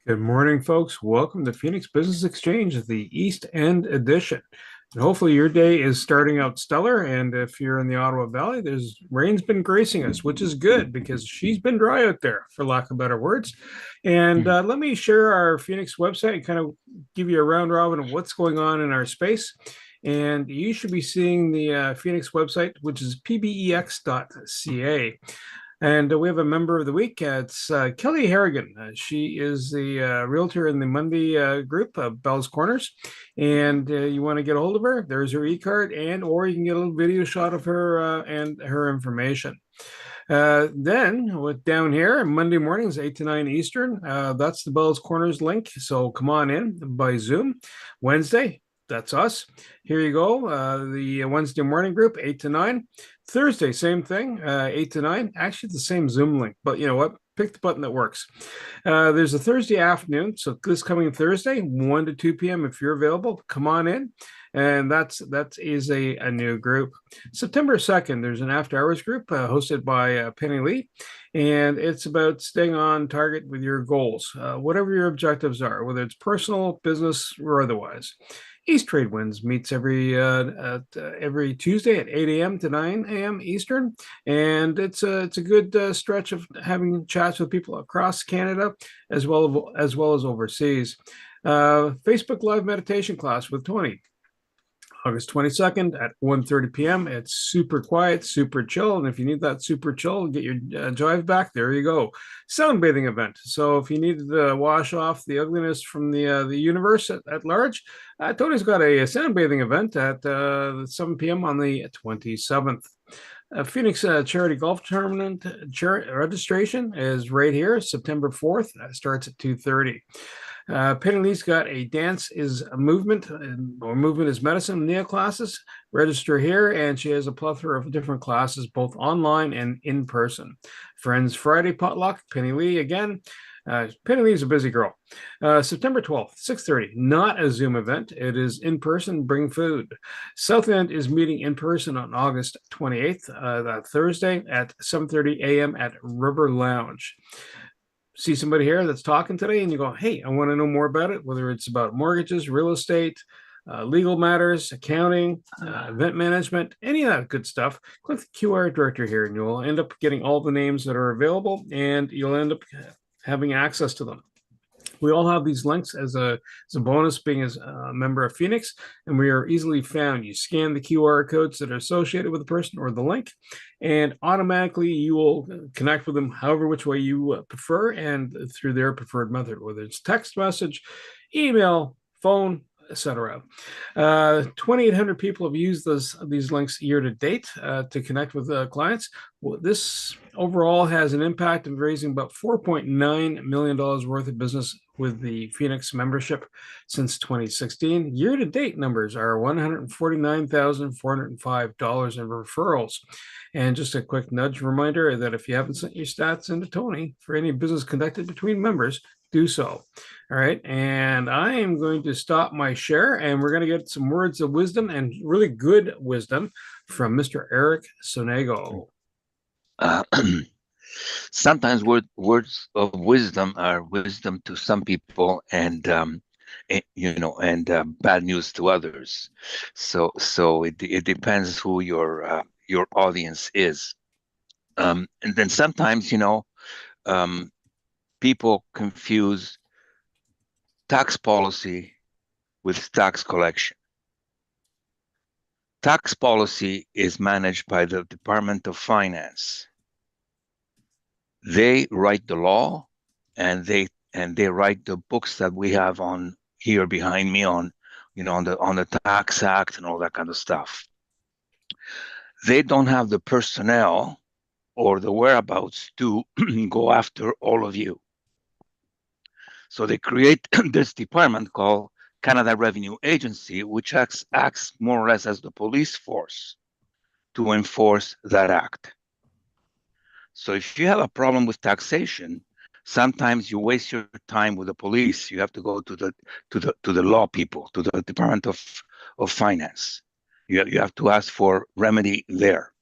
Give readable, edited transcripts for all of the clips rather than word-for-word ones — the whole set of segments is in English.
Good morning, folks. Welcome to Phoenix Business Exchange, the East End edition. And hopefully your day is starting out stellar. And if you're in the Ottawa Valley, there's rain's been gracing us, which is good because she's been dry out there, for lack of better words. And let me share our Phoenix website and kind of give you a round robin of what's going on in our space. And you should be seeing the Phoenix website, which is pbex.ca. And we have a member of the week. It's Kelly Harrigan. She is the realtor in the Monday group of Bell's Corners. And you want to get a hold of her, there's her e-card, and or you can get a little video shot of her and her information. Then with down here, Monday mornings, 8 to 9 Eastern, that's the Bell's Corners link. So come on in by Zoom. Wednesday, that's us. Here you go. The Wednesday morning group, 8 to 9. Thursday, same thing, 8 to 9. Actually, the same Zoom link, but you know what? Pick the button that works. There's a Thursday afternoon. So this coming Thursday, 1 to 2 p.m. If you're available, come on in. And that is a new group. September 2nd, there's an after hours group hosted by Penny Lee. And it's about staying on target with your goals, whatever your objectives are, whether it's personal, business, or otherwise. East Trade Winds meets every Tuesday at 8 a.m. to 9 a.m. Eastern, and it's a good stretch of having chats with people across Canada as well as overseas. Facebook Live meditation class with Tony, August 22nd at 1:30 p.m. It's super quiet, super chill. And if you need that super chill, get your jive back, there you go. Sound bathing event. So if you need to wash off the ugliness from the universe at large, Tony's got a sound bathing event at 7 p.m. on the 27th. Phoenix Charity Golf Tournament registration is right here, September 4th. Starts at 2:30. Penny Lee's got a dance is a movement or movement is medicine NEA classes. Register here, and she has a plethora of different classes, both online and in person. Friends Friday potluck, Penny Lee again. Penny Lee's a busy girl. September 12th, 6:30, not a Zoom event. It is in person, bring food. South End is meeting in person on August 28th, that Thursday at 7:30 a.m. at River Lounge. See somebody here that's talking today and you go, hey, I want to know more about it, whether it's about mortgages, real estate, legal matters, accounting, event management, any of that good stuff, click the QR directory here and you'll end up getting all the names that are available and you'll end up having access to them. We all have these links as a bonus being as a member of Phoenix, and we are easily found. You scan the QR codes that are associated with the person or the link, and automatically you will connect with them however which way you prefer and through their preferred method, whether it's text message, email, phone, etc. 2,800 people have used these links year to date to connect with clients. Well, this overall has an impact of raising about $4.9 million worth of business with the Phoenix membership since 2016. Year to date numbers are $149,405 in referrals. And just a quick nudge reminder that if you haven't sent your stats into Tony for any business conducted between members, do so. All right. And I am going to stop my share and we're going to get some words of wisdom and really good wisdom from Mr. Eric Sonego. Sometimes words of wisdom are wisdom to some people and bad news to others. So it depends who your audience is. And then sometimes, people confuse tax policy with tax collection. Tax policy is managed by the Department of Finance. They write the law, and they write the books that we have on here behind me on the Tax Act and all that kind of stuff. They don't have the personnel or the whereabouts to go after all of you. So they create this department called Canada Revenue Agency, which acts more or less as the police force to enforce that act. So if you have a problem with taxation, sometimes you waste your time with the police. You have to go to the law people, to the Department of Finance. You have to ask for remedy there.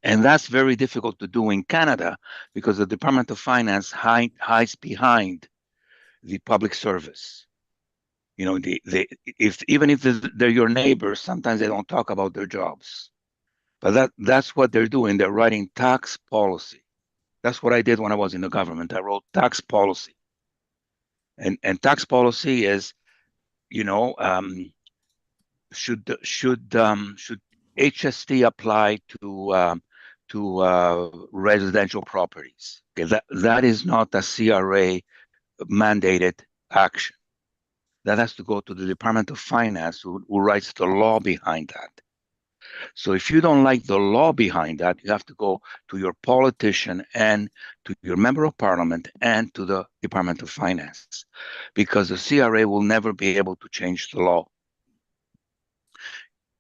And that's very difficult to do in Canada because the Department of Finance hides behind the public service. You know, even if they're your neighbors, sometimes they don't talk about their jobs. But that's what they're doing. They're writing tax policy. That's what I did when I was in the government. I wrote tax policy. And tax policy is, you know, should HST apply to residential properties? Okay, that is not a CRA mandated action. That has to go to the Department of Finance, who writes the law behind that. So if you don't like the law behind that, you have to go to your politician and to your member of parliament and to the Department of Finance, because the CRA will never be able to change the law.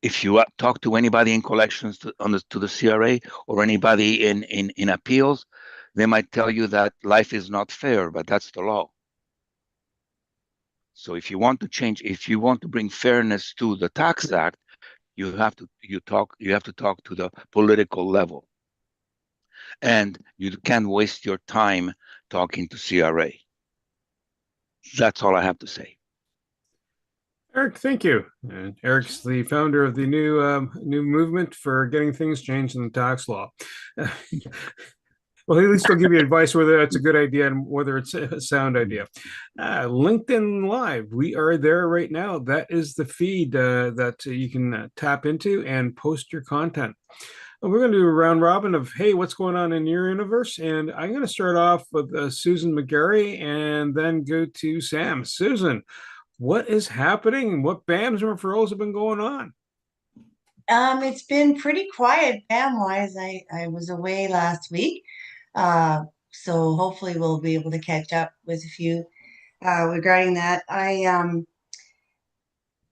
If you talk to anybody in collections to the CRA or anybody in appeals, they might tell you that life is not fair, but that's the law. So if you want to bring fairness to the Tax Act, you have to talk to the political level, and you can't waste your time talking to CRA. That's all I have to say. Eric, thank you. Eric's the founder of the new movement for getting things changed in the tax law. Well, at least he'll give you advice whether that's a good idea and whether it's a sound idea. LinkedIn Live, we are there right now. That is the feed that you can tap into and post your content. We're going to do a round robin of, hey, what's going on in your universe? And I'm going to start off with Susan McGarry and then go to Sam. Susan, what is happening? What BAMs and referrals have been going on? It's been pretty quiet BAM-wise. I was away last week. So hopefully we'll be able to catch up with a few regarding that. I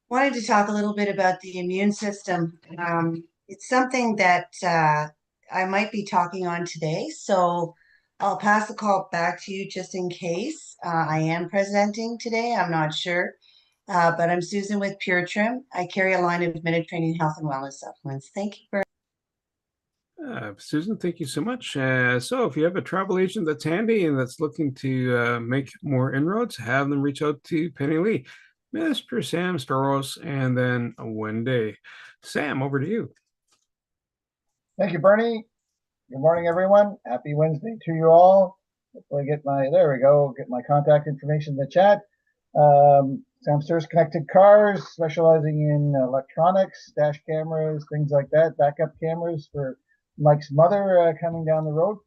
wanted to talk a little bit about the immune system. It's something that I might be talking on today. So I'll pass the call back to you just in case. I am presenting today. I'm not sure. But I'm Susan with Pure Trim. I carry a line of Mediterranean health and wellness supplements. Thank you very Susan, thank you so much. So if you have a travel agent that's handy and that's looking to make more inroads, have them reach out to Penny Lee, Mr. Sam Staros, and then Wendy. Sam, over to you. Thank you, Bernie. Good morning, everyone. Happy Wednesday to you all. Hopefully there we go, get my contact information in the chat. Sam Staros Connected Cars, specializing in electronics, dash cameras, things like that, backup cameras for Mike's mother coming down the road.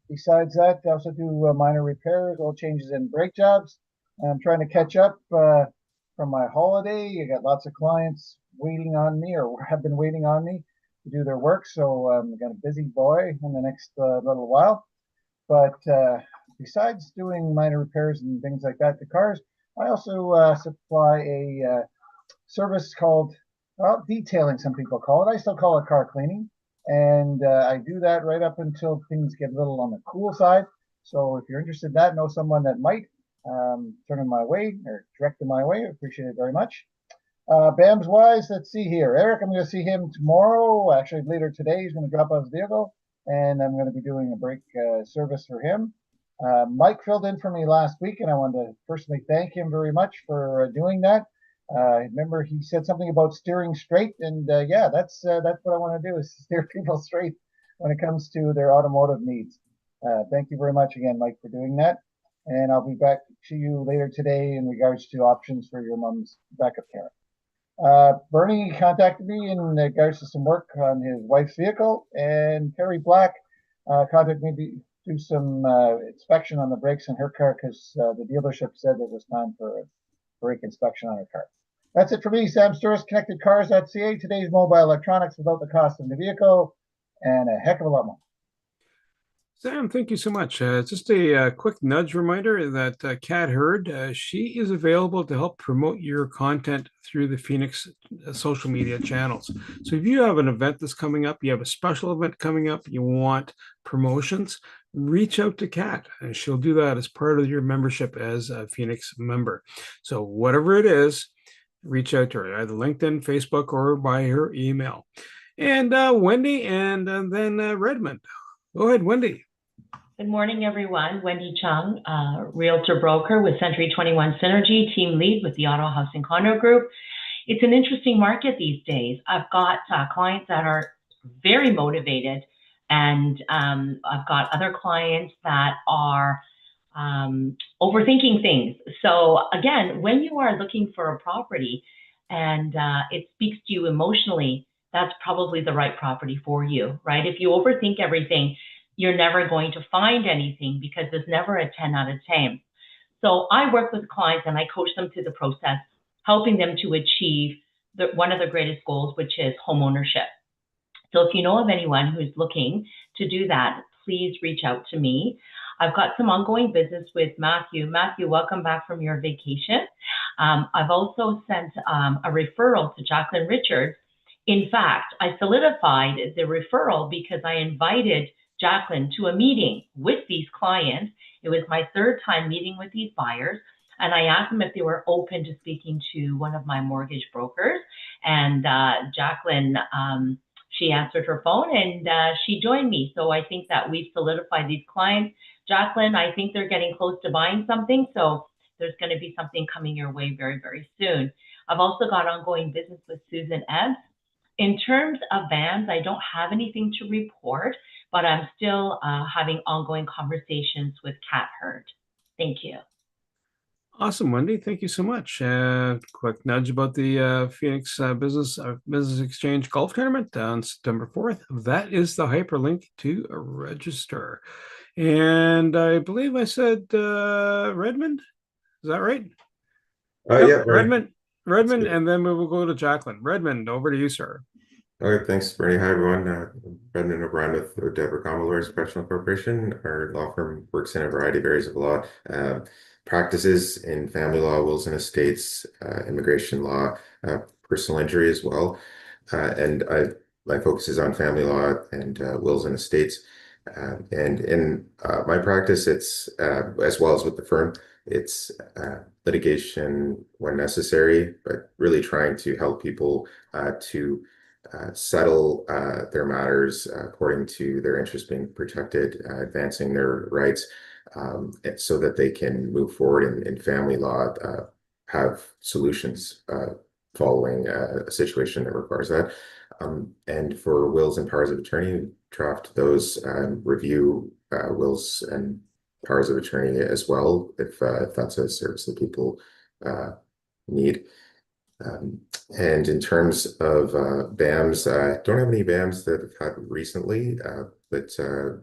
Besides that, I also do minor repairs, oil changes, and brake jobs. I'm trying to catch up from my holiday. I got lots of clients waiting on me, or have been waiting on me to do their work. So I've got a busy boy in the next little while. But besides doing minor repairs and things like that to cars, I also supply a service called, well, detailing, some people call it. I still call it car cleaning. And I do that right up until things get a little on the cool side. So if you're interested in that, know someone that might, turn them my way or direct them my way. I appreciate it very much. BAMs wise, let's see here. Eric, I'm going to see him tomorrow. Actually, later today, he's going to drop off his vehicle, and I'm going to be doing a brake service for him. Mike filled in for me last week, and I wanted to personally thank him very much for doing that. Remember, he said something about steering straight, and yeah, that's what I want to do, is steer people straight when it comes to their automotive needs. Thank you very much again, Mike, for doing that. And I'll be back to you later today in regards to options for your mom's backup camera. Bernie contacted me in regards to some work on his wife's vehicle, and Terry Black contacted me to do some inspection on the brakes in her car, because the dealership said it was time for a brake inspection on her car. That's it for me, Sam Staros, ConnectedCars.ca. Today's mobile electronics without the cost of the vehicle, and a heck of a lot more. Sam, thank you so much. Just a quick nudge reminder that Kat Hurd, she is available to help promote your content through the Phoenix social media channels. So if you have an event that's coming up, you have a special event coming up, you want promotions, reach out to Kat, and she'll do that as part of your membership as a Phoenix member. So whatever it is, reach out to her, either LinkedIn, Facebook, or by her email. And Wendy, and then Redmond. Go ahead, Wendy. Good morning, everyone. Wendy Chung, Realtor Broker with Century 21 Synergy, team lead with the Ottawa House and Condo Group. It's an interesting market these days. I've got clients that are very motivated, and I've got other clients that are overthinking things. So again, when you are looking for a property and it speaks to you emotionally, that's probably the right property for you, right? If you overthink everything, you're never going to find anything because there's never a 10 out of 10. So I work with clients and I coach them through the process, helping them to achieve one of their greatest goals, which is homeownership. So if you know of anyone who's looking to do that, please reach out to me. I've got some ongoing business with Matthew. Matthew, welcome back from your vacation. I've also sent a referral to Jacqueline Richards. In fact, I solidified the referral because I invited Jacqueline to a meeting with these clients. It was my third time meeting with these buyers, and I asked them if they were open to speaking to one of my mortgage brokers. And Jacqueline, she answered her phone and she joined me. So I think that we've solidified these clients. Jacqueline, I think they're getting close to buying something. So there's going to be something coming your way very, very soon. I've also got ongoing business with Susan Ebbs. In terms of vans, I don't have anything to report, but I'm still having ongoing conversations with Cat Herd. Thank you. Awesome, Wendy. Thank you so much. Quick nudge about the Phoenix Business Exchange Golf Tournament on September 4th. That is the hyperlink to register. And I believe I said Redmond. Is that right? Yeah, Redmond, and then we will go to Jacqueline. Redmond, over to you, sir. Okay, thanks, Bernie. Hi, everyone. Brendan O'Brien with Deborah Common Lawyers Professional Corporation. Our law firm works in a variety of areas of law, practices in family law, wills and estates, immigration law, personal injury as well. And my focus is on family law and wills and estates. And in my practice, it's as well as with the firm, it's litigation when necessary, but really trying to help people to settle their matters according to their interests being protected, advancing their rights, so that they can move forward in family law, have solutions following a situation that requires that. And for wills and powers of attorney, draft those, review wills and powers of attorney as well, if that's a service that people need. And in terms of BAMs, I don't have any BAMs that I've had recently, but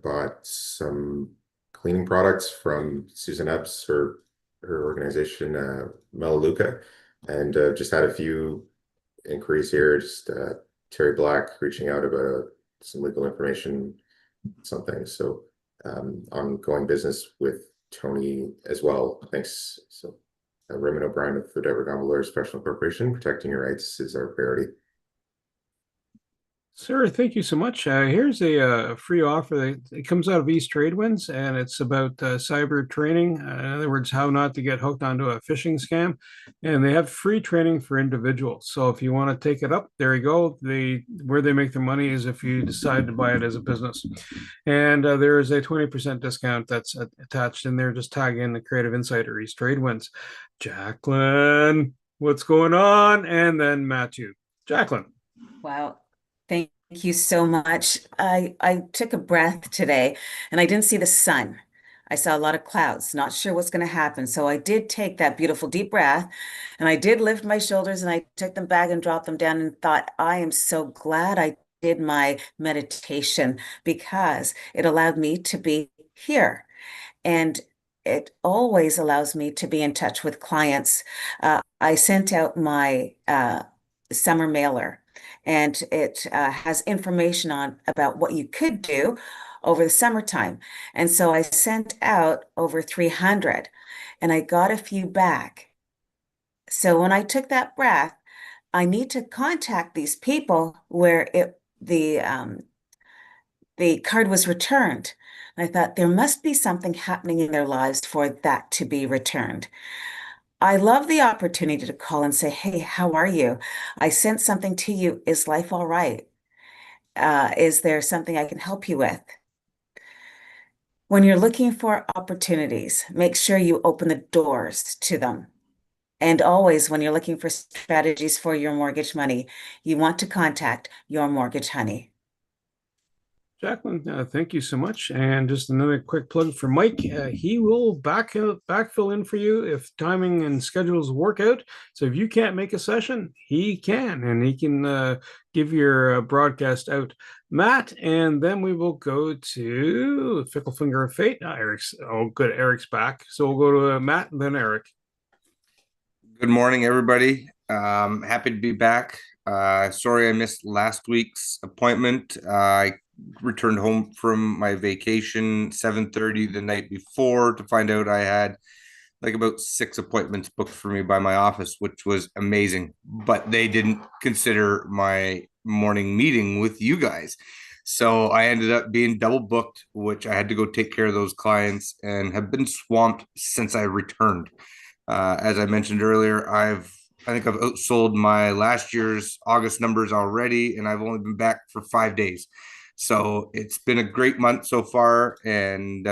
bought some cleaning products from Susan Epps, her organization, Melaleuca, and just had a few inquiries here. Just Terry Black reaching out about some legal information, something. So ongoing business with Tony as well. Thanks. So Raymond O'Brien with the Deborah Common Lawyers Professional Corporation. Protecting your rights is our priority. Sir, thank you so much. Here's a free offer. It comes out of East Tradewinds, and it's about cyber training. In other words, how not to get hooked onto a phishing scam. And they have free training for individuals. So if you want to take it up, there you go. Where they make their money is if you decide to buy it as a business. And there is a 20% discount that's attached in there. Just tag in the Creative Insider East Tradewinds. Jacqueline, what's going on? And then Matthew. Jacqueline. Wow. Thank you so much. I took a breath today and I didn't see the sun. I saw a lot of clouds, not sure what's going to happen. So I did take that beautiful deep breath and I did lift my shoulders and I took them back and dropped them down and thought, I am so glad I did my meditation because it allowed me to be here. And it always allows me to be in touch with clients. I sent out my summer mailer, and it has information about what you could do over the summertime. And so I sent out over 300 and I got a few back. So when I took that breath, I need to contact these people where the card was returned. And I thought there must be something happening in their lives for that to be returned. I love the opportunity to call and say, hey, how are you? I sent something to you. Is life all right? Is there something I can help you with? When you're looking for opportunities, make sure you open the doors to them. And always, when you're looking for strategies for your mortgage money, you want to contact your mortgage honey. Jacqueline, thank you so much. And just another quick plug for Mike. He will backfill in for you if timing and schedules work out. So if you can't make a session, he can, and he can give your broadcast out. Matt, and then we will go to Fickle Finger of Fate. Eric's, oh, good. Eric's back. So we'll go to Matt and then Eric. Good morning, everybody. Happy to be back. Sorry I missed last week's appointment. I returned home from my vacation 7:30 the night before to find out I had like about 6 appointments booked for me by my office, which was amazing. But they didn't consider my morning meeting with you guys. So I ended up being double booked, which I had to go take care of those clients and have been swamped since I returned. As I mentioned earlier, I think I've outsold my last year's August numbers already, and I've only been back for 5 days. So it's been a great month so far, and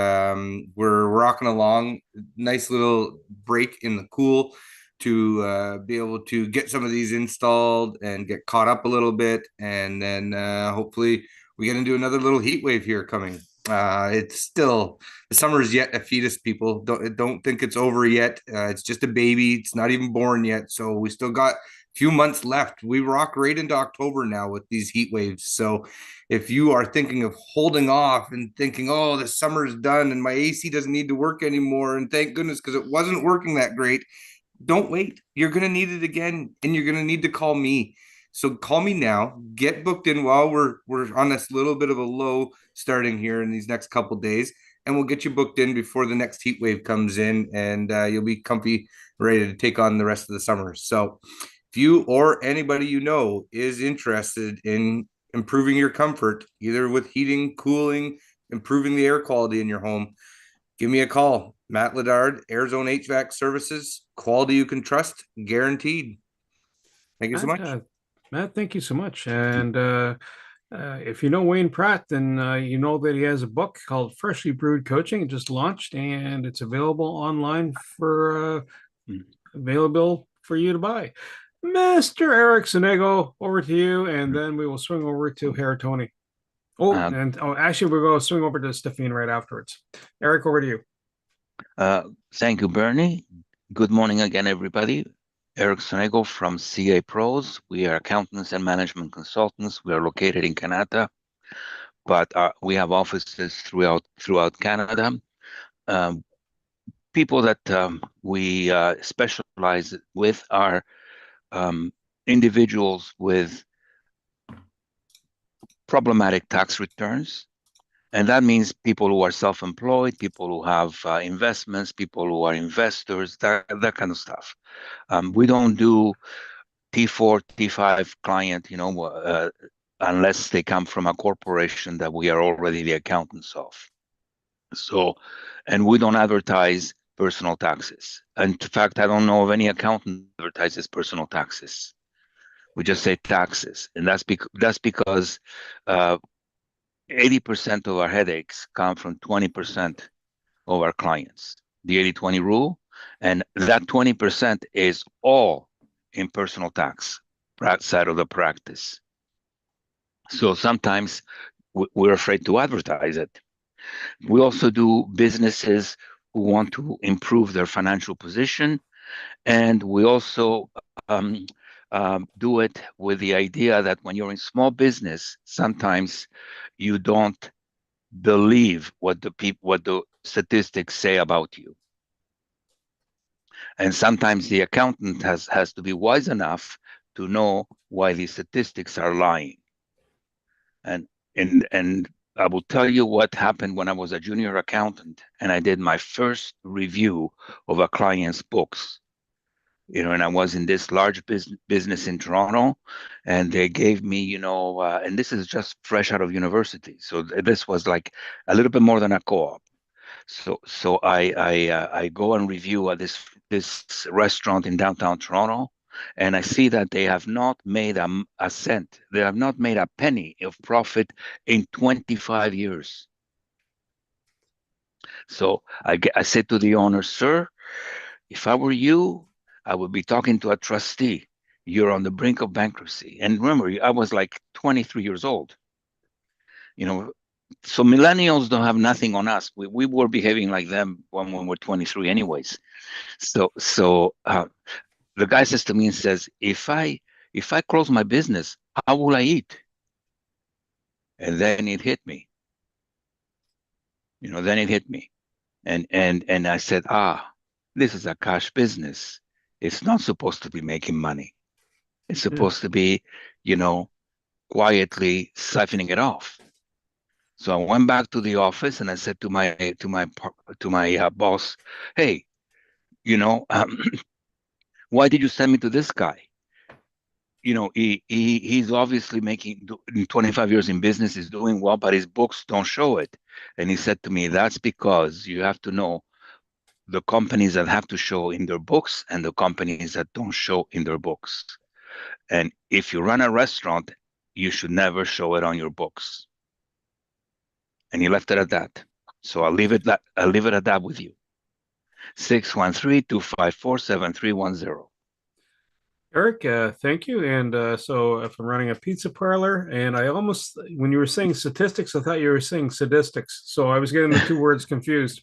we're rocking along. Nice little break in the cool to be able to get some of these installed and get caught up a little bit, and then hopefully we get into another little heat wave here coming. It's still the summer is yet a fetus. People don't think it's over yet. It's just a baby. It's not even born yet. So we still got a few months left. We rock right into October now with these heat waves. So if you are thinking of holding off and thinking, oh, the summer is done and my AC doesn't need to work anymore, and thank goodness because it wasn't working that great, don't wait. You're going to need it again, and you're going to need to call me. So call me now, get booked in while we're on this little bit of a low starting here in these next couple days, and we'll get you booked in before the next heat wave comes in, and you'll be comfy, ready to take on the rest of the summer. So if you or anybody you know is interested in improving your comfort, either with heating, cooling, improving the air quality in your home, give me a call. Matt Ledard, Arizona HVAC Services, quality you can trust, guaranteed. Thank you so much. Matt, thank you so much. And if you know Wayne Pratt, then you know that he has a book called Freshly Brewed Coaching. It just launched, and it's available online for available for you to buy. Mr. Eric Sonego, over to you, and then we will swing over to Herr Tony. Actually, we're going to swing over to Stephanie right afterwards. Eric, over to you. Thank you, Bernie. Good morning again, everybody. Eric Sonego from CA Pros. We are accountants and management consultants. We are located in Canada, but we have offices throughout Canada. People that we specialize with are individuals with problematic tax returns. And that means people who are self-employed, people who have investments, people who are investors, that kind of stuff. We don't do T4, T5 client, unless they come from a corporation that we are already the accountants of. So, and we don't advertise personal taxes. And in fact, I don't know of any accountant that advertises personal taxes. We just say taxes, and that's because 80% of our headaches come from 20% of our clients, the 80-20 rule. And that 20% is all in personal tax side of the practice. So sometimes we're afraid to advertise it. We also do businesses who want to improve their financial position. And we also do it with the idea that when you're in small business, sometimes you don't believe what the statistics say about you. And sometimes the accountant has to be wise enough to know why these statistics are lying. And I will tell you what happened when I was a junior accountant and I did my first review of a client's books. And I was in this large business in Toronto, and they gave me, and this is just fresh out of university. So this was like a little bit more than a co-op. So I go and review this restaurant in downtown Toronto, and I see that they have not made a cent. They have not made a penny of profit in 25 years. So I said to the owner, sir, if I were you, I would be talking to a trustee. You're on the brink of bankruptcy. And remember, I was like 23 years old. You know, so millennials don't have nothing on us. We were behaving like them when we were 23 anyways. So the guy says to me and says, if I close my business, how will I eat? And then it hit me. Then it hit me. And I said, this is a cash business. It's not supposed to be making money. It's supposed to be, quietly siphoning it off. So I went back to the office and I said to my boss, hey, why did you send me to this guy? He's obviously making 25 years in business, is doing well, but his books don't show it. And he said to me, that's because you have to know the companies that have to show in their books and the companies that don't show in their books. And if you run a restaurant, you should never show it on your books. And he left it at that. So I'll leave it at that with you. 613-254-7310. Eric, thank you. And so if I'm running a pizza parlor, and when you were saying statistics, I thought you were saying sadistics. So I was getting the two words confused.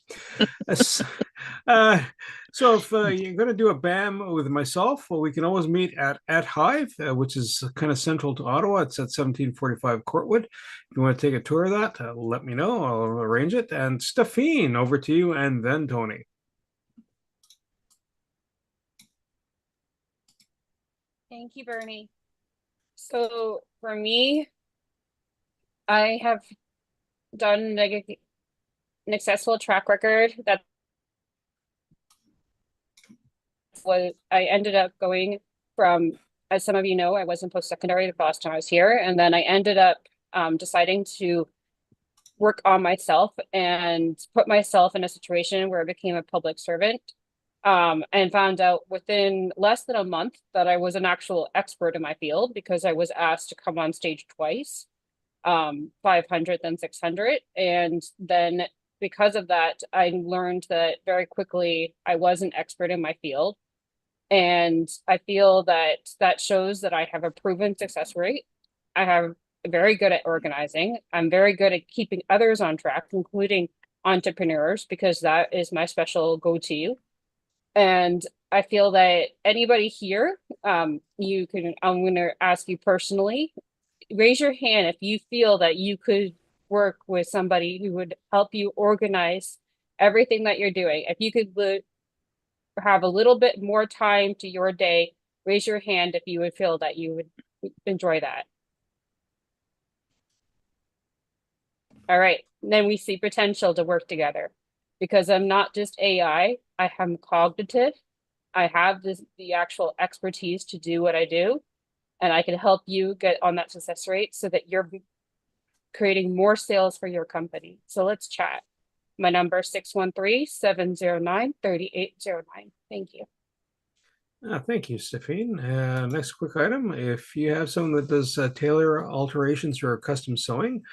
So if you're going to do a BAM with myself, well, we can always meet at Hive, which is kind of central to Ottawa. It's at 1745 Courtwood. If you want to take a tour of that, let me know. I'll arrange it. And Stephine, over to you, and then Tony. Thank you, Bernie. So for me, I have done an successful track record that I ended up going from, as some of you know, I was in post-secondary the last time I was here, and then I ended up deciding to work on myself and put myself in a situation where I became a public servant. And found out within less than a month that I was an actual expert in my field because I was asked to come on stage twice, 500, then 600. And then because of that, I learned that very quickly I was an expert in my field. And I feel that that shows that I have a proven success rate. I have very good at organizing. I'm very good at keeping others on track, including entrepreneurs, because that is my special go-to. And I feel that anybody here, I'm going to ask you personally, raise your hand if you feel that you could work with somebody who would help you organize everything that you're doing. If you could have a little bit more time to your day, raise your hand if you would feel that you would enjoy that. All right, then we see potential to work together. Because I'm not just AI, I am cognitive. I have the actual expertise to do what I do, and I can help you get on that success rate so that you're creating more sales for your company. So let's chat. My number is 613-709-3809. Thank you. Thank you, Stephine. Next quick item. If you have someone that does tailor alterations or custom sewing,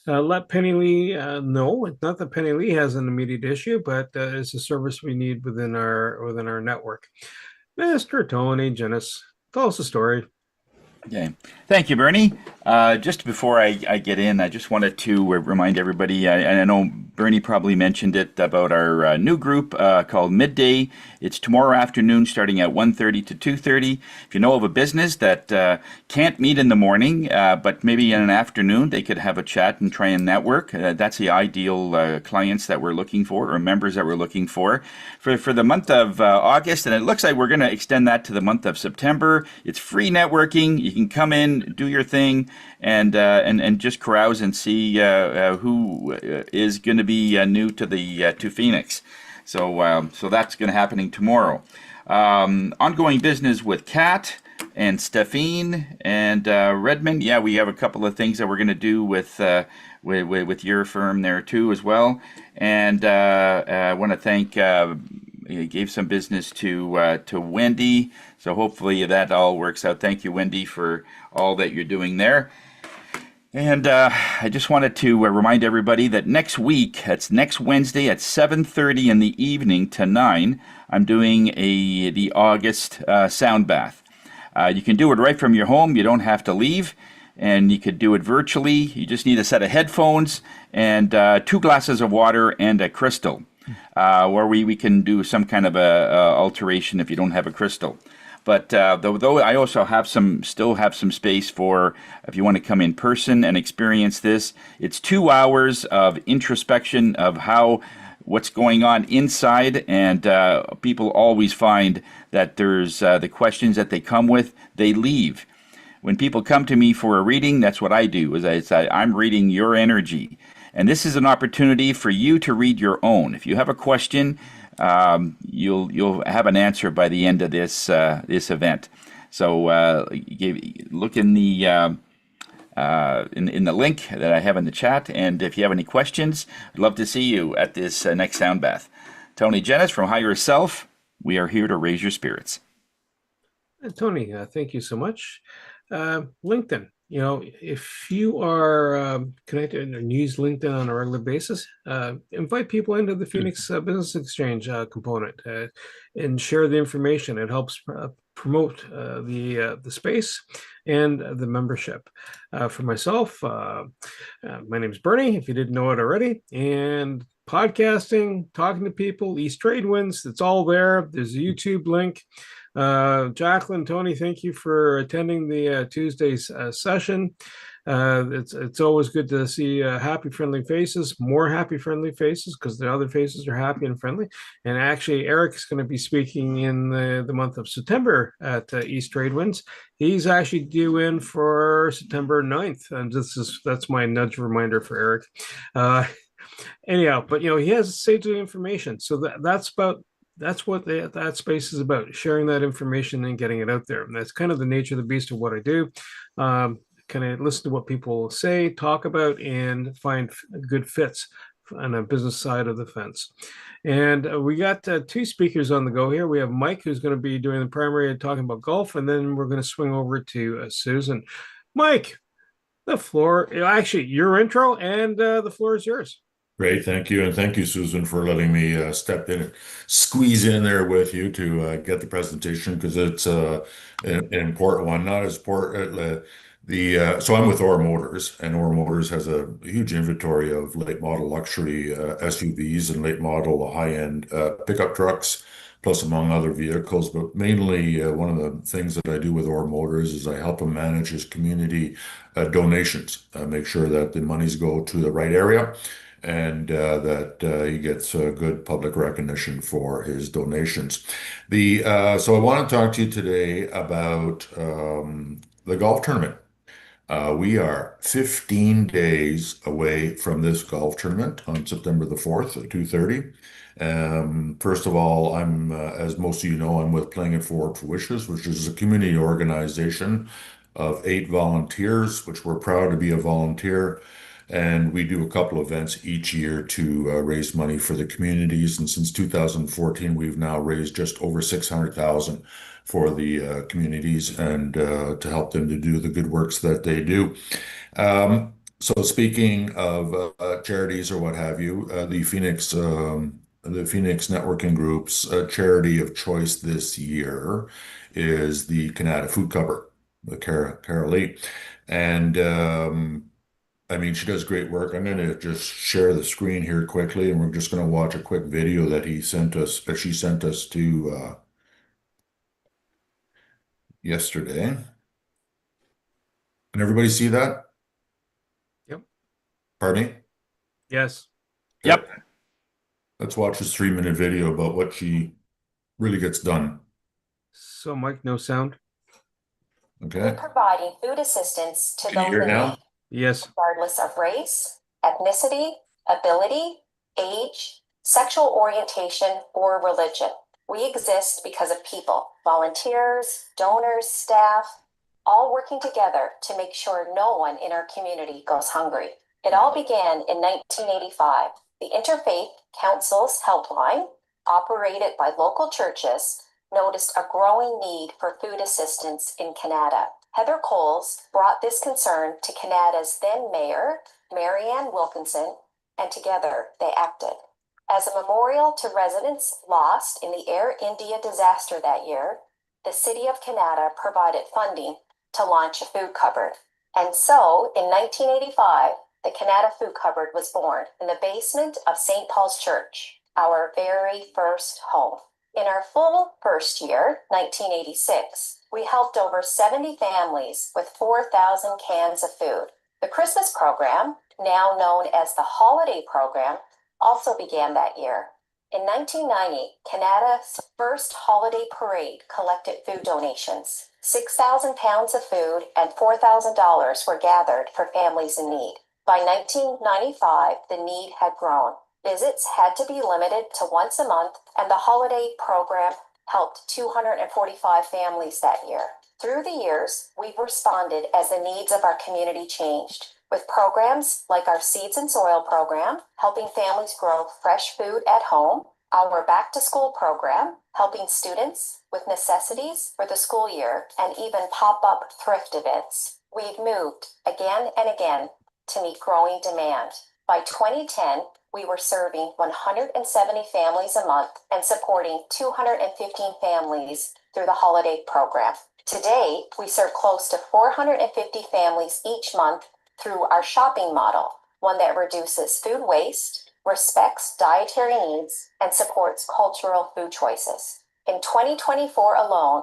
let Penny Lee know. It's not that Penny Lee has an immediate issue, but it's a service we need within our network. Mr. Tony Jennis, tell us a story. Okay, thank you, Bernie. Just before I get in, I just wanted to remind everybody, I know Bernie probably mentioned it, about our new group called Midday. It's tomorrow afternoon starting at 1:30 to 2:30. If you know of a business that can't meet in the morning, but maybe in an afternoon, they could have a chat and try and network. That's the ideal clients that we're looking for, or members that we're looking for the month of August. And it looks like we're going to extend that to the month of September. It's free networking. You can come in, do your thing, and just carouse and see who is going to be new to Phoenix. So that's going to happening tomorrow. Ongoing business with Kat and Stephine and Redmond. Yeah, we have a couple of things that we're going to do with your firm there too as well. And I want to thank. Gave some business to Wendy, so hopefully that all works out. Thank you, Wendy, for all that you're doing there. And I just wanted to remind everybody that next week, that's next Wednesday at 7:30 in the evening to 9, I'm doing the August sound bath. You can do it right from your home. You don't have to leave. And you could do it virtually. You just need a set of headphones and 2 glasses of water and a crystal, where we can do some kind of a alteration if you don't have a crystal. But though I also still have some space for if you want to come in person and experience this. It's 2 hours of introspection of what's going on inside, and people always find that there's the questions that they come with, they leave. When people come to me for a reading, that's what I do. I'm reading your energy, and this is an opportunity for you to read your own. If you have a question, you'll have an answer by the end of this event. So look in the link that I have in the chat, and if you have any questions, I'd love to see you at this next sound bath. Tony Jennis from Higher Self. We are here to raise your spirits. Tony, thank you so much. LinkedIn. If you are connected and use LinkedIn on a regular basis, invite people into the Phoenix Business Exchange component and share the information. It helps promote the space and the membership. For myself, my name is Bernie, if you didn't know it already, and podcasting, talking to people, East Trade Winds, it's all there. There's a YouTube link. Jacqueline, Tony, thank you for attending the Tuesday's session. It's always good to see happy, friendly faces, more happy, friendly faces, because the other faces are happy and friendly. And actually, Eric is going to be speaking in the month of September at East Trade Winds. He's actually due in for September 9th, and that's my nudge reminder for Eric. Anyhow, but he has saved the information, so that's what that space is about, sharing that information and getting it out there. And that's kind of the nature of the beast of what I do. Kind of listen to what people say, talk about, and find good fits on a business side of the fence. And we got 2 speakers on the go here. We have Mike, who's going to be doing the primary and talking about golf, and then we're going to swing over to Susan. Mike, the floor, actually, your intro, and the floor is yours. Great, thank you. And thank you, Susan, for letting me step in and squeeze in there with you to get the presentation, because it's an important one. Not as important. So I'm with Orr Motors, and Orr Motors has a huge inventory of late model luxury SUVs and late model high-end pickup trucks, plus among other vehicles. But mainly one of the things that I do with Orr Motors is I help him manage his community donations, make sure that the monies go to the right area, and that he gets good public recognition for his donations. So I want to talk to you today about the golf tournament. We are 15 days away from this golf tournament on September the 4th at 2:30. First of all, as most of you know, I'm with Playing It Forward for Wishes, which is a community organization of 8 volunteers, which we're proud to be a volunteer. And we do a couple events each year to raise money for the communities. And since 2014, we've now raised just over $600,000 for the communities, and to help them to do the good works that they do. So speaking of charities or what have you, the Phoenix Networking Group's charity of choice this year is the Canada Food Cupboard, the Cara Lee. And I mean, she does great work. I'm going to just share the screen here quickly, and we're just going to watch a quick video that she sent us to yesterday. Can everybody see that? Yep. Pardon me? Yes. Yep. Let's watch this 3-minute video about what she really gets done. So, Mike, no sound? Okay. Providing food assistance to Can those you hear it in now? need, Yes. regardless of race, ethnicity, ability, age, sexual orientation, or religion. We exist because of people, volunteers, donors, staff, all working together to make sure no one in our community goes hungry. It all began in 1985. The Interfaith Council's helpline, operated by local churches, noticed a growing need for food assistance in Canada. Heather Coles brought this concern to Canada's then mayor, Marianne Wilkinson, and together they acted. As a memorial to residents lost in the Air India disaster that year, the City of Canada provided funding to launch a food cupboard. And so, in 1985, the Canada Food Cupboard was born in the basement of St. Paul's Church, our very first home. In our full first year, 1986, we helped over 70 families with 4,000 cans of food. The Christmas program, now known as the Holiday Program, also began that year. In 1990, Canada's first holiday parade collected food donations. 6,000 pounds of food and $4,000 were gathered for families in need. By 1995, the need had grown. Visits had to be limited to once a month, and the holiday program helped 245 families that year. Through the years, we've responded as the needs of our community changed, with programs like our Seeds and Soil program, helping families grow fresh food at home, our Back to School program, helping students with necessities for the school year, and even pop-up thrift events. We've moved again and again to meet growing demand. By 2010, we were serving 170 families a month and supporting 215 families through the holiday program. Today, we serve close to 450 families each month through our shopping model, one that reduces food waste, respects dietary needs, and supports cultural food choices. In 2024 alone,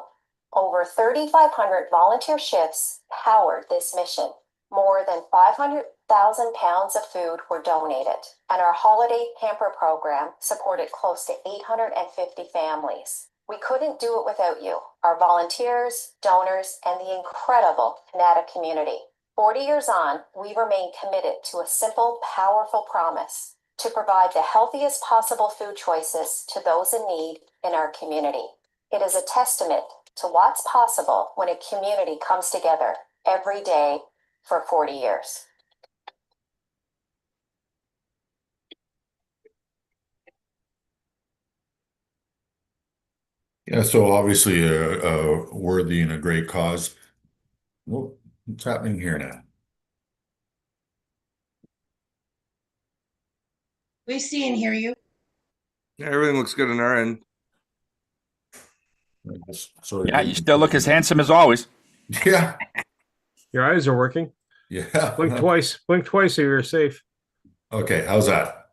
over 3,500 volunteer shifts powered this mission. More than 500,000 pounds of food were donated, and our holiday hamper program supported close to 850 families. We couldn't do it without you, our volunteers, donors, and the incredible Canada community. 40 years on, we remain committed to a simple, powerful promise to provide the healthiest possible food choices to those in need in our community. It is a testament to what's possible when a community comes together every day for 40 years. Yeah, so obviously a worthy and a great cause. Well, what's happening here now? We see and hear you. Yeah, everything looks good on our end. Sorry. Yeah, you still look as handsome as always. Yeah. Your eyes are working. Yeah. Blink twice. Blink twice so you're safe. Okay, how's that?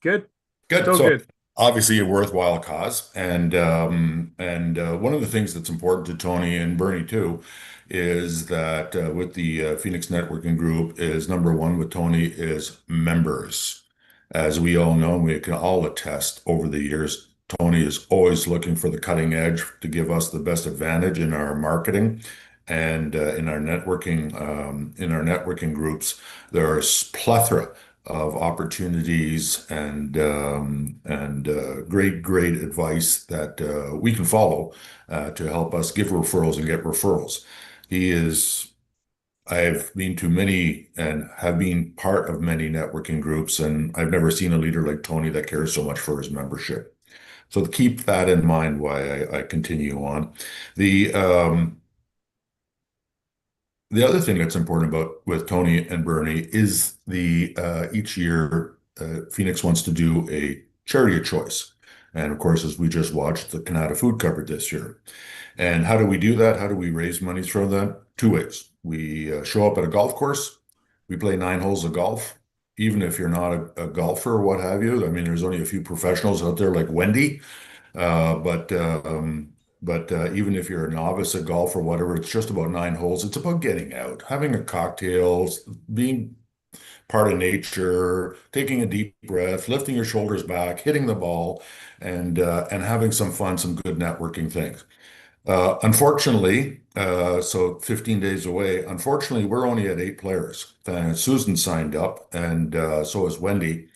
Good. Good. Still So good. obviously a worthwhile cause, and one of the things that's important to Tony and Bernie too is that with the Phoenix Networking Group is number one with Tony is members. As we all know, and we can all attest over the years, Tony is always looking for the cutting edge to give us the best advantage in our marketing and in our networking groups. There's plethora of opportunities and great advice that we can follow to help us give referrals and get referrals. I've been to many and have been part of many networking groups, and I've never seen a leader like Tony that cares so much for his membership. So keep that in mind why I continue on. The other thing that's important about with Tony and Bernie is each year Phoenix wants to do a charity of choice. And of course, as we just watched, the Canada Food Cupboard this year. And how do we do that? How do we raise money from that? Two ways. We show up at a golf course. We play 9 holes of golf. Even if you're not a golfer or what have you. I mean, there's only a few professionals out there like Wendy. But even if you're a novice at golf or whatever, it's just about 9 holes. It's about getting out, having a cocktail, being part of nature, taking a deep breath, lifting your shoulders back, hitting the ball, and having some fun, some good networking things. Unfortunately, so 15 days away, unfortunately, we're only at 8 players. Susan signed up, and so is Wendy.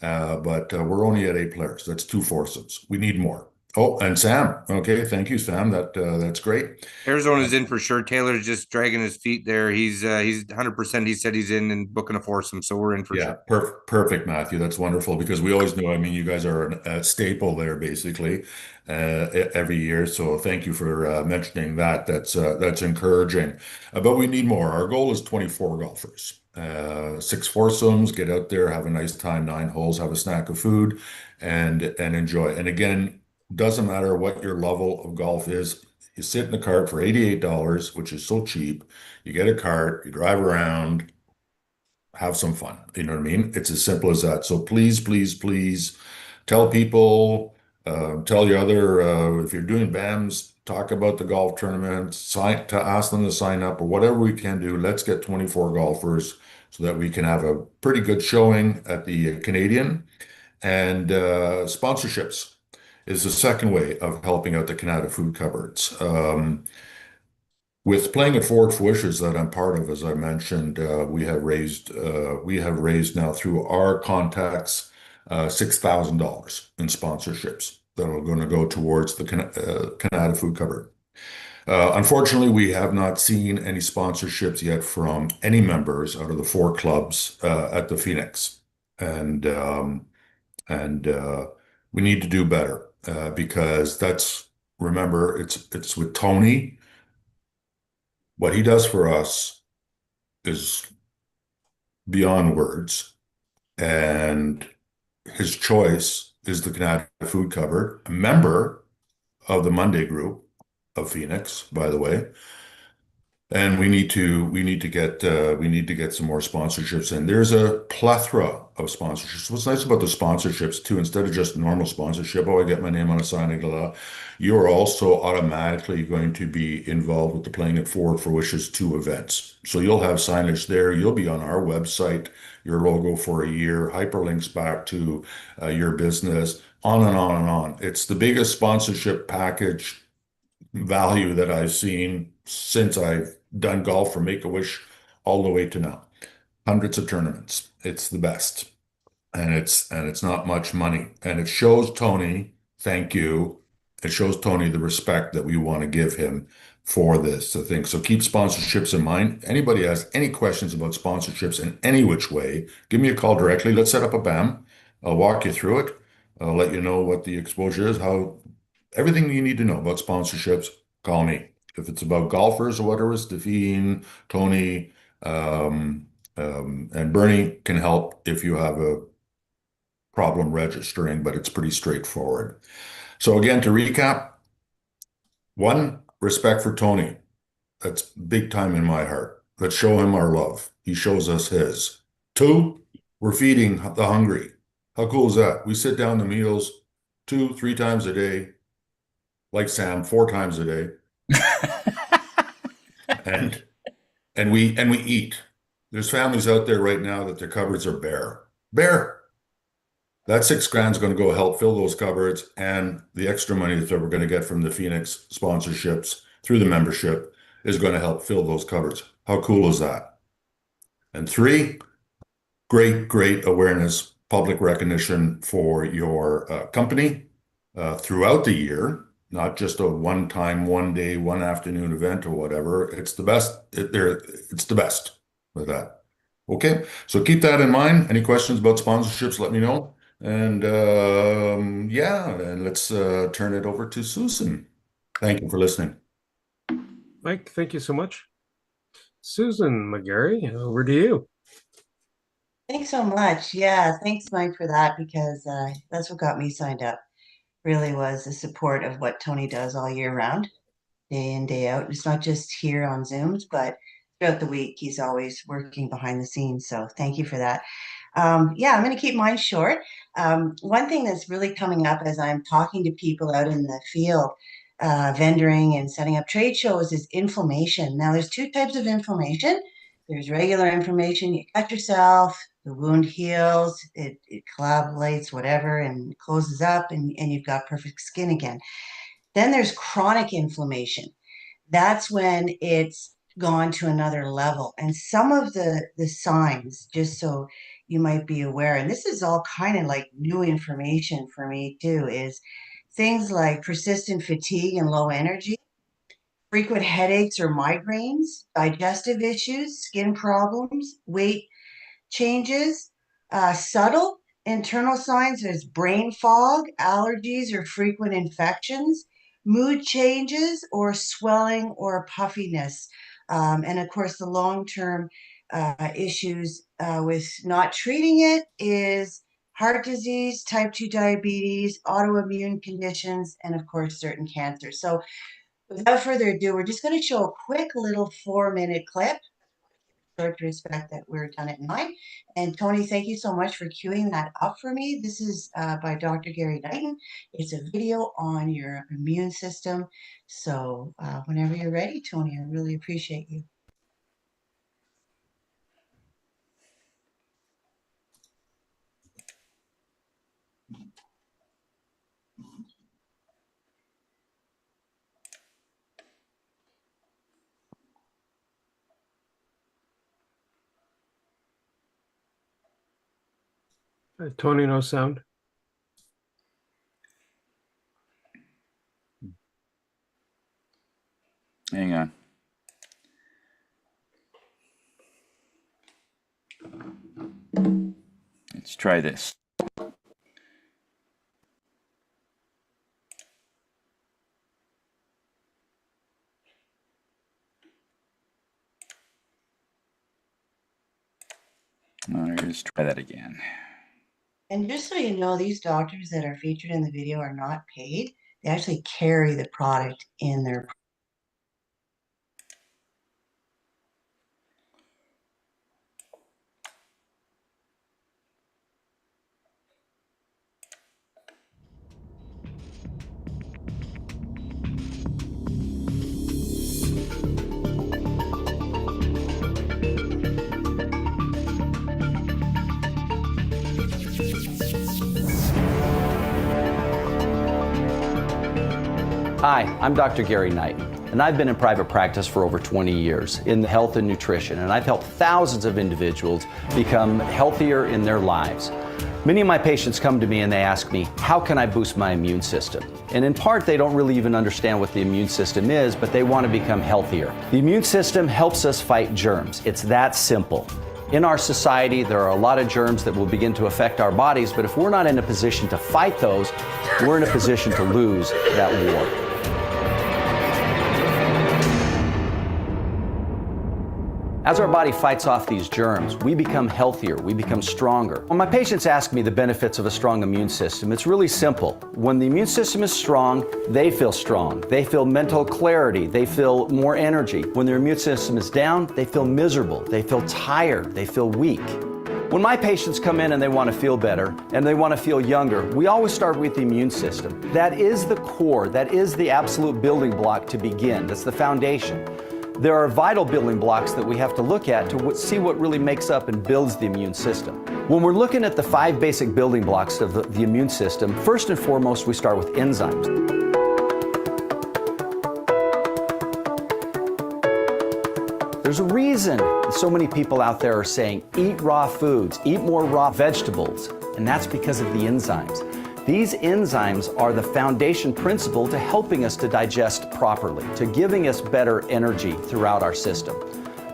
But we're only at 8 players. That's 2 foursomes. We need more. Oh, and Sam. Okay, thank you, Sam. That's great. Arizona's in for sure. Taylor's just dragging his feet there. He's 100%. He said he's in and booking a foursome, so we're in for Yeah, sure. perfect, Matthew. That's wonderful because we always knew. I mean, you guys are a staple there basically every year. So thank you for mentioning that. That's encouraging. But we need more. Our goal is 24 golfers, six foursomes. Get out there, have a nice time, 9 holes, have a snack of food, and enjoy. And again, doesn't matter what your level of golf is. You sit in the cart for $88, which is so cheap. You get a cart, you drive around, have some fun. You know what I mean? It's as simple as that. So please, please, please tell people, tell your other, if you're doing BAMs, talk about the golf tournament, ask them to sign up or whatever we can do. Let's get 24 golfers so that we can have a pretty good showing at the Canadian. And sponsorships is the second way of helping out the Canada food cupboards. With playing it forward for wishes that I'm part of, as I mentioned, we have raised now through our contacts $6,000 in sponsorships that are going to go towards the Canada Food Cupboard. Unfortunately, we have not seen any sponsorships yet from any members out of the 4 clubs at the Phoenix, and we need to do better because remember it's with Tony. What he does for us is beyond words, and his choice is the Canada Food Cupboard, a member of the Monday group of Phoenix, by the way. And we need to get some more sponsorships in. There's a plethora of sponsorships. What's nice about the sponsorships too, instead of just normal sponsorship, oh, I get my name on a sign, you are also automatically going to be involved with the Playing It Forward for Wishes 2 events. So you'll have signage there. You'll be on our website, your logo for a year, hyperlinks back to your business, on and on and on. It's the biggest sponsorship package value that I've seen since I've done golf from Make-A-Wish all the way to now. Hundreds of tournaments. It's the best. And it's not much money. And it shows Tony, thank you. It shows Tony the respect that we want to give him for this, I think. So keep sponsorships in mind. Anybody has any questions about sponsorships in any which way, give me a call directly. Let's set up a BAM. I'll walk you through it. I'll let you know what the exposure is, everything you need to know about sponsorships, call me. If it's about golfers or whatever, Stefan, Tony, and Bernie can help if you have a problem registering, but it's pretty straightforward. So again, to recap, 1, respect for Tony. That's big time in my heart. Let's show him our love. He shows us his. 2, we're feeding the hungry. How cool is that? We sit down to meals 2, 3 times a day, like Sam, 4 times a day. and we eat. There's families out there right now that their cupboards are bare. Bare. That $6,000 is going to go help fill those cupboards, and the extra money that we're going to get from the Phoenix sponsorships through the membership is going to help fill those cupboards. How cool is that? And 3, great awareness, public recognition for your company throughout the year, not just a one-time, one day, one afternoon event or whatever. It's the best. It's the best with that. Okay, so keep that in mind. Any questions about sponsorships, let me know. And yeah, and let's turn it over to Susan. Thank you for listening. Mike, thank you so much. Susan McGarry, over to you. Thanks so much. Yeah, thanks, Mike, for that, because that's what got me signed up. Really was the support of what Tony does all year round, day in, day out. It's not just here on Zooms, but throughout the week, he's always working behind the scenes. So thank you for that. Yeah, I'm going to keep mine short. One thing that's really coming up as I'm talking to people out in the field, vendoring and setting up trade shows, is inflammation. Now, there's 2 types of inflammation. There's regular inflammation. You cut yourself, the wound heals, it coagulates, whatever, and closes up, and you've got perfect skin again. Then there's chronic inflammation. That's when it's gone to another level. And some of the signs, just so you might be aware, and this is all kind of like new information for me too, is things like persistent fatigue and low energy, frequent headaches or migraines, digestive issues, skin problems, weight changes, subtle internal signs as brain fog, allergies or frequent infections, mood changes or swelling or puffiness. And of course, the long-term issues with not treating it is heart disease, type 2 diabetes, autoimmune conditions, and of course, certain cancers. So without further ado, we're just going to show a quick little 4-minute clip to respect that we're done at 9. And Tony, thank you so much for queuing that up for me. This is by Dr. Gary Knighton. It's a video on your immune system. So whenever you're ready, Tony, I really appreciate you. Tony, no sound. Hang on. Let's try this. Let's try that again. And just so you know, these doctors that are featured in the video are not paid. They actually carry the product in their Hi, I'm Dr. Gary Knighton, and I've been in private practice for over 20 years in health and nutrition, and I've helped thousands of individuals become healthier in their lives. Many of my patients come to me and they ask me, how can I boost my immune system? And in part, they don't really even understand what the immune system is, but they want to become healthier. The immune system helps us fight germs. It's that simple. In our society, there are a lot of germs that will begin to affect our bodies, but if we're not in a position to fight those, we're in a position to lose that war. As our body fights off these germs, we become healthier, we become stronger. When my patients ask me the benefits of a strong immune system, it's really simple. When the immune system is strong, they feel mental clarity, they feel more energy. When their immune system is down, they feel miserable, they feel tired, they feel weak. When my patients come in and they want to feel better and they want to feel younger, we always start with the immune system. That is the core, that is the absolute building block to begin, that's the foundation. There are vital building blocks that we have to look at to see what really makes up and builds the immune system. When we're looking at the 5 basic building blocks of the immune system, first and foremost, we start with enzymes. There's a reason so many people out there are saying, eat raw foods, eat more raw vegetables, and that's because of the enzymes. These enzymes are the foundation principle to helping us to digest properly, to giving us better energy throughout our system.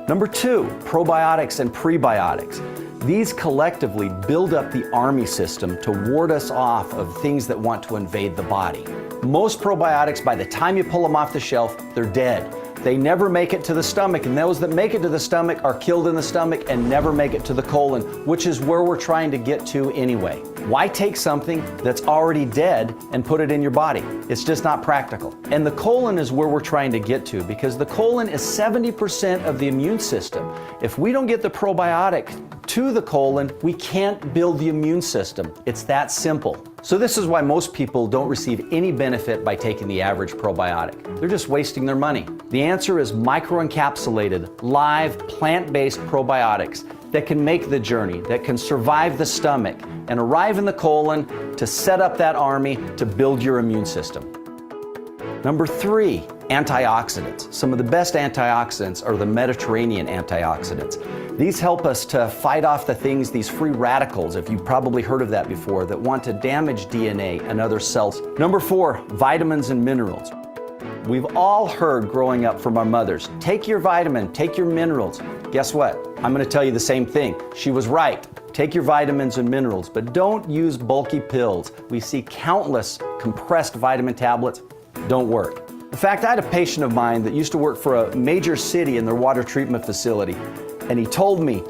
Number 2, probiotics and prebiotics. These collectively build up the army system to ward us off of things that want to invade the body. Most probiotics, by the time you pull them off the shelf, they're dead. They never make it to the stomach, and those that make it to the stomach are killed in the stomach and never make it to the colon, which is where we're trying to get to anyway. Why take something that's already dead and put it in your body? It's just not practical. And the colon is where we're trying to get to, because the colon is 70% of the immune system. If we don't get the probiotic to the colon, we can't build the immune system. It's that simple. So this is why most people don't receive any benefit by taking the average probiotic. They're just wasting their money. The answer is microencapsulated, live, plant-based probiotics that can make the journey, that can survive the stomach and arrive in the colon to set up that army to build your immune system. Number 3, antioxidants. Some of the best antioxidants are the Mediterranean antioxidants. These help us to fight off the things, these free radicals, if you've probably heard of that before, that want to damage DNA and other cells. Number 4, vitamins and minerals. We've all heard growing up from our mothers, take your vitamin, take your minerals. Guess what? I'm going to tell you the same thing. She was right. Take your vitamins and minerals, but don't use bulky pills. We see countless compressed vitamin tablets. Don't work. In fact, I had a patient of mine that used to work for a major city in their water treatment facility, and he told me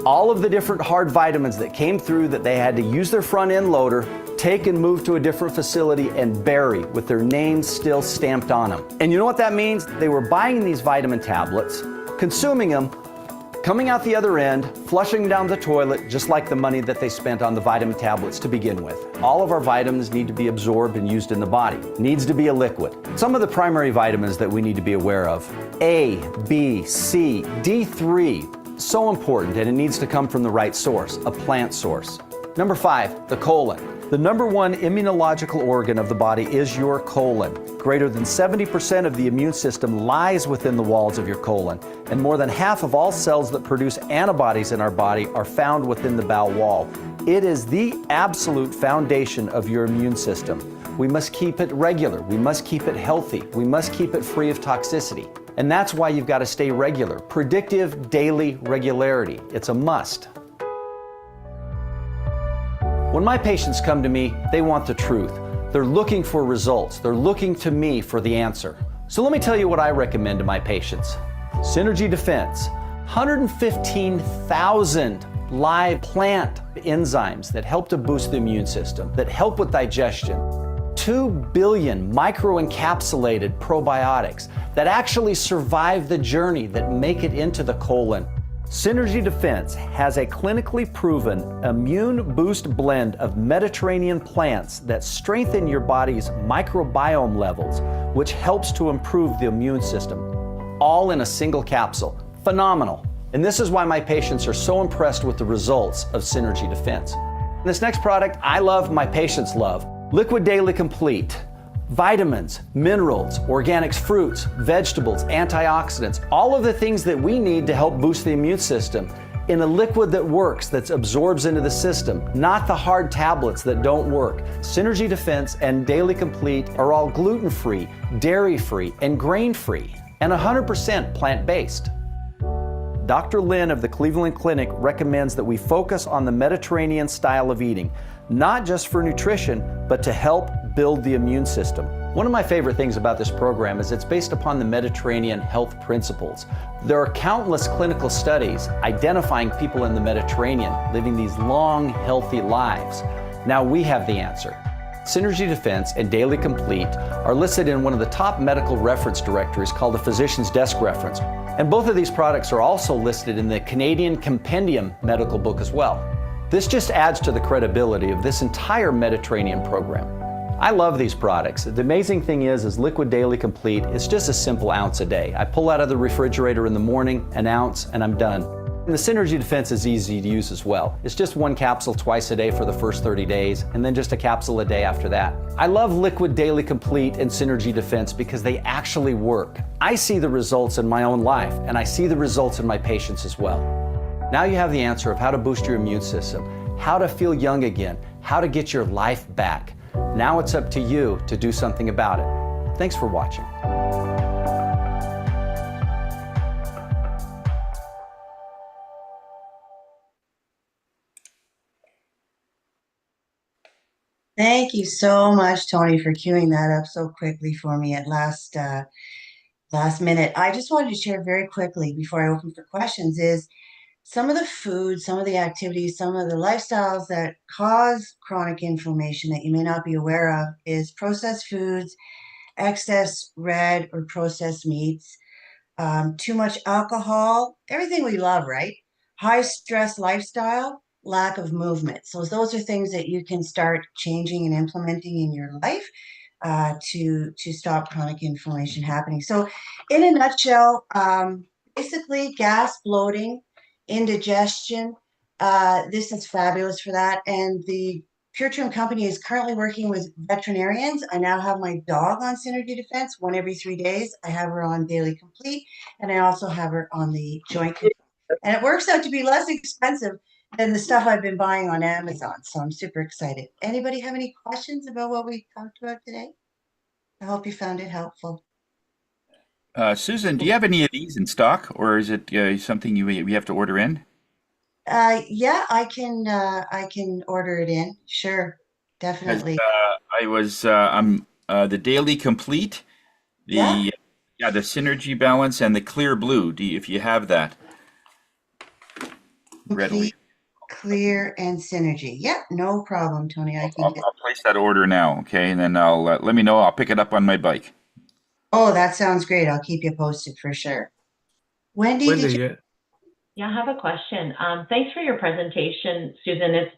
all of the different hard vitamins that came through that they had to use their front end loader, take and move to a different facility and bury with their names still stamped on them. And you know what that means? They were buying these vitamin tablets, consuming them, coming out the other end, flushing down the toilet, just like the money that they spent on the vitamin tablets to begin with. All of our vitamins need to be absorbed and used in the body. It needs to be a liquid. Some of the primary vitamins that we need to be aware of: A, B, C, D3, so important, and it needs to come from the right source, a plant source. Number 5, the colon. The number 1 immunological organ of the body is your colon. Greater than 70% of the immune system lies within the walls of your colon, and more than half of all cells that produce antibodies in our body are found within the bowel wall. It is the absolute foundation of your immune system. We must keep it regular. We must keep it healthy. We must keep it free of toxicity. And that's why you've got to stay regular. Predictive daily regularity. It's a must. When my patients come to me, they want the truth. They're looking for results. They're looking to me for the answer. So let me tell you what I recommend to my patients. Synergy Defense, 115,000 live plant enzymes that help to boost the immune system, that help with digestion. 2 billion microencapsulated probiotics that actually survive the journey, that make it into the colon. Synergy Defense has a clinically proven immune boost blend of Mediterranean plants that strengthen your body's microbiome levels, which helps to improve the immune system, all in a single capsule. Phenomenal. And this is why my patients are so impressed with the results of Synergy Defense. This next product I love, my patients love. Liquid Daily Complete. Vitamins, minerals, organics, fruits, vegetables, antioxidants, all of the things that we need to help boost the immune system in a liquid that works, that absorbs into the system, not the hard tablets that don't work. Synergy Defense and Daily Complete are all gluten-free, dairy-free, and grain-free, and 100% plant-based. Dr. Lynn of the Cleveland Clinic recommends that we focus on the Mediterranean style of eating, not just for nutrition, but to help build the immune system. One of my favorite things about this program is it's based upon the Mediterranean health principles. There are countless clinical studies identifying people in the Mediterranean living these long, healthy lives. Now we have the answer. Synergy Defense and Daily Complete are listed in one of the top medical reference directories called the Physician's Desk Reference. And both of these products are also listed in the Canadian Compendium medical book as well. This just adds to the credibility of this entire Mediterranean program. I love these products. The amazing thing is Liquid Daily Complete, it's just a simple ounce a day. I pull out of the refrigerator in the morning, an ounce, and I'm done. And the Synergy Defense is easy to use as well. It's just 1 capsule twice a day for the first 30 days, and then just a capsule a day after that. I love Liquid Daily Complete and Synergy Defense because they actually work. I see the results in my own life, and I see the results in my patients as well. Now you have the answer of how to boost your immune system, how to feel young again, how to get your life back. Now it's up to you to do something about it. Thanks for watching. Thank you so much, Tony, for queuing that up so quickly for me at last minute. I just wanted to share very quickly before I open for questions is some of the foods, some of the activities, some of the lifestyles that cause chronic inflammation that you may not be aware of is processed foods, excess red or processed meats, too much alcohol, everything we love, right? High stress lifestyle, lack of movement. So those are things that you can start changing and implementing in your life to stop chronic inflammation happening. So in a nutshell, basically gas, bloating, indigestion, this is fabulous for that. And the Pure Trim Company is currently working with veterinarians. I now have my dog on Synergy Defense one every 3 days. I have her on Daily Complete, and I also have her on the Joint Complete. And it works out to be less expensive than the stuff I've been buying on Amazon. So I'm super excited. Anybody have any questions about what we talked about today? I hope you found it helpful. Susan, do you have any of these in stock, or is it something you have to order in? Yeah, I can order it in. Sure, definitely. I was I'm the Daily Complete, Yeah, the Synergy Balance, and the Clear Blue. If you have that readily, Complete, Clear, and Synergy. Yeah, no problem, Tony. I can get. I'll place that order now, okay? And then I'll let me know. I'll pick it up on my bike. Oh, that sounds great. I'll keep you posted for sure. Wendy, did you? Wendy, Yeah, I have a question. Thanks for your presentation, Susan.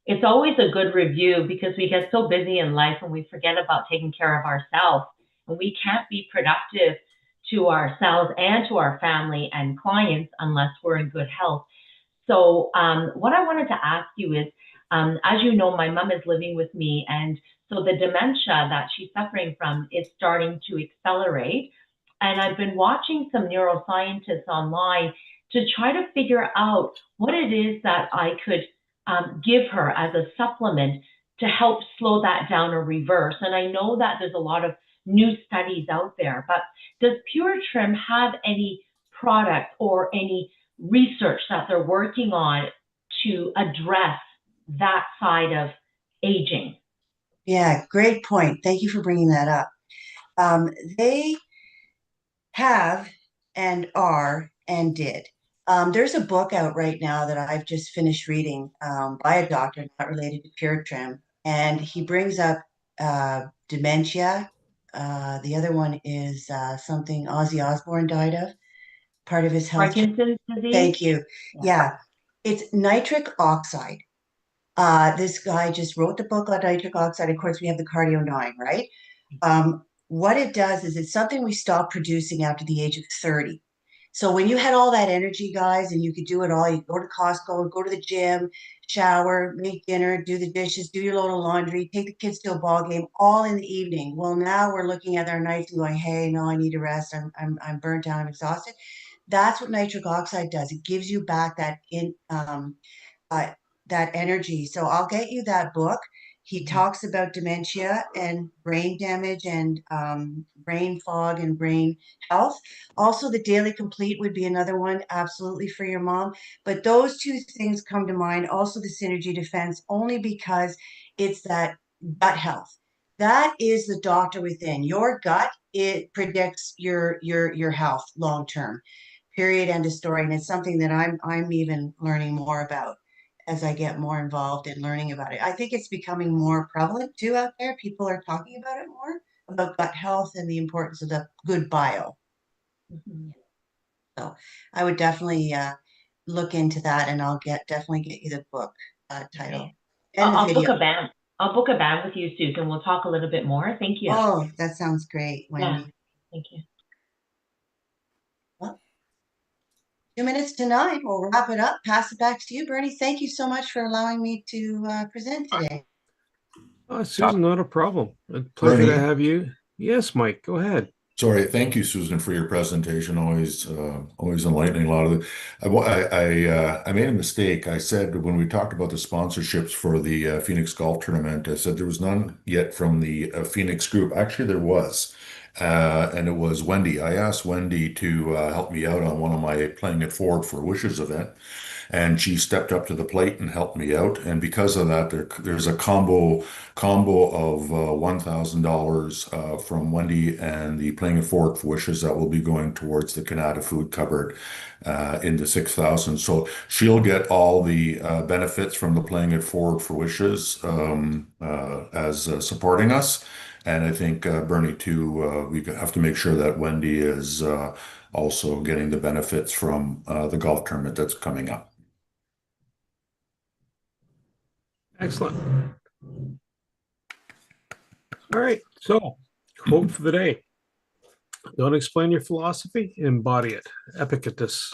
It's always a good review because we get so busy in life and we forget about taking care of ourselves. And we can't be productive to ourselves and to our family and clients unless we're in good health. So what I wanted to ask you is, as you know, my mom is living with me, and so the dementia that she's suffering from is starting to accelerate. And I've been watching some neuroscientists online to try to figure out what it is that I could give her as a supplement to help slow that down or reverse. And I know that there's a lot of new studies out there, but does Pure Trim have any product or any research that they're working on to address that side of aging? Yeah, great point. Thank you for bringing that up. They have and are and did. There's a book out right now that I've just finished reading by a doctor not related to Pure Trim, and he brings up dementia. The other one is something Ozzy Osbourne died of, part of his health. Parkinson's disease? Thank you. Yeah, it's nitric oxide. This guy just wrote the book on nitric oxide. Of course, we have the Cardio 9, right? What it does is it's something we stop producing after the age of 30. So when you had all that energy, guys, and you could do it all, you go to Costco, go to the gym, shower, make dinner, do the dishes, do your load of laundry, take the kids to a ball game, all in the evening. Well, now we're looking at our nights and going, hey, no, I need to rest. I'm burnt out. I'm exhausted. That's what nitric oxide does. It gives you back uh, that energy. So I'll get you that book. He talks about dementia and brain damage and brain fog and brain health. Also, the Daily Complete would be another one, absolutely for your mom. But those two things come to mind. Also, the Synergy Defense, only because it's that gut health. That is the doctor within your gut. It predicts your health long term. Period. End of story. And it's something that I'm even learning more about as I get more involved in learning about it. I think it's becoming more prevalent too out there. People are talking about it more, about gut health and the importance of the good bio. Mhm. So I would definitely look into that, and I'll definitely get you the book title and the I'll book video. a band. I'll book a band with you, Susan. We'll talk a little bit more. Thank you. Oh, that sounds great, Wendy. Yeah, thank you. Well, 2 minutes to 9. We'll wrap it up. Pass it back to you, Bernie. Thank you so much for allowing me to present today. Susan, not a problem. A pleasure Bernie? to have you. Yes, Mike, go ahead. Sorry, thank you, Susan, for your presentation. Always enlightening. A lot of it. I made a mistake. I said when we talked about the sponsorships for the Phoenix Golf Tournament, I said there was none yet from the Phoenix group. Actually, there was, and it was Wendy. I asked Wendy to help me out on one of my Playing It Forward for Wishes event, and she stepped up to the plate and helped me out. And because of that, there's a combo of $1,000 from Wendy and the Playing It Forward for Wishes that will be going towards the Canada Food Cupboard in the 6,000. So she'll get all the benefits from the Playing It Forward for Wishes as supporting us. And I think Bernie too, we have to make sure that Wendy is also getting the benefits from the golf tournament that's coming up. Excellent. All right. So, quote for the day. Don't explain your philosophy, embody it. Epictetus.